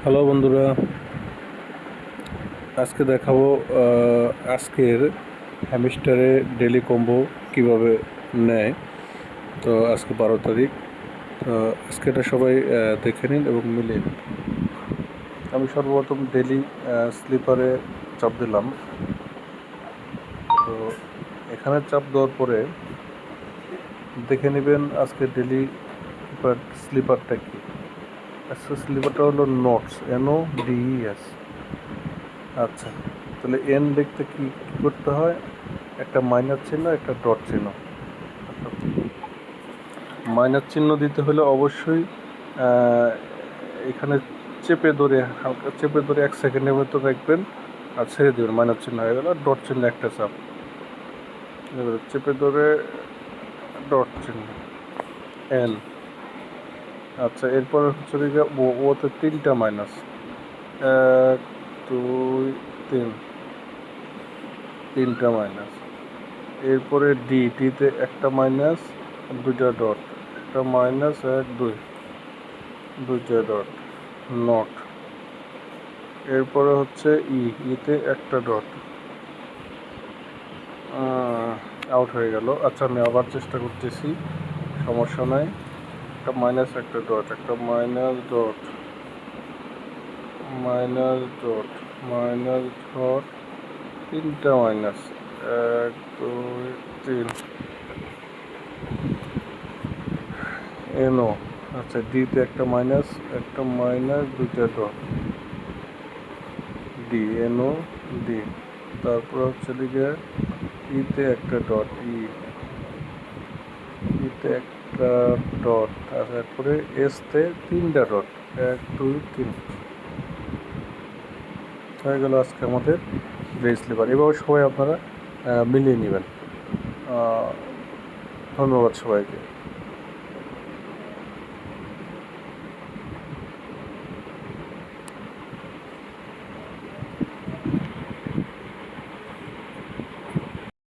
Hello বন্ধুরা, আজকে দেখাবো আজকের হ্যামস্টারে ডেলি কম্বো কিভাবে নেয়। তো আজকে 12 তারিখ। তো আজকে এটা সবাই দেখে নিন এবং মিলিয়ে নিন। আমি সর্বপ্রথম ডেলি স্লিপারে চাপ দিলাম। তো এখানে চাপ দেওয়ার পরে দেখে নেবেন আজকে ডেলি স্লিপারটা কি। আজকে স্লিপারটা হলো নোটস, NODES। আচ্ছা, তাহলে এন লিখতে কি করতে হয়? একটা মাইনাস চিহ্ন, একটা ডট চিহ্ন। মাইনাস চিহ্ন দিতে হলে অবশ্যই এখানে চেপে ধরে, হালকা চেপে ধরে 1 সেকেন্ডের মতো রাখবেন আর ছেড়ে দেবেন। মাইনাস চিহ্ন হয়ে গেল। ডট চিহ্ন একটা চাপ, এবারে চেপে ধরে ডট চিহ্ন এন। আচ্ছা, এরপরে হচ্ছে ওতে 3টা মাইনাস, 1 2 3, 3টা মাইনাস। এরপরে ডিতে একটা মাইনাস, 2টা ডট, একটা মাইনাস 1 2, 2টা ডট, নট। এরপরে হচ্ছে ইতে একটা ডট, আউট হয়ে গেল। আচ্ছা, আমি আবার চেষ্টা করতেছি, সমস্যা নাই। একটা মাইনাস, একটা ডট, একটা minus dot, minus dot, minus dot, 3টা মাইনাস, 1 2 3, এনও। আচ্ছা, ডিতে একটা মাইনাস, একটা মাইনাস, 2টা ডট, ডি, এনও ডি। তারপর হচ্ছে দিকে ইতে একটা ডট, ইতে একটা ডট, আর তারপরে এসতে 3টা ডট, 1 2 3। হয়ে গেল আজকে আমাদের ডে স্লিপার। এভাবে সবাই আপনারা মিলিয়ে নেবেন। ধন্যবাদ সবাইকে।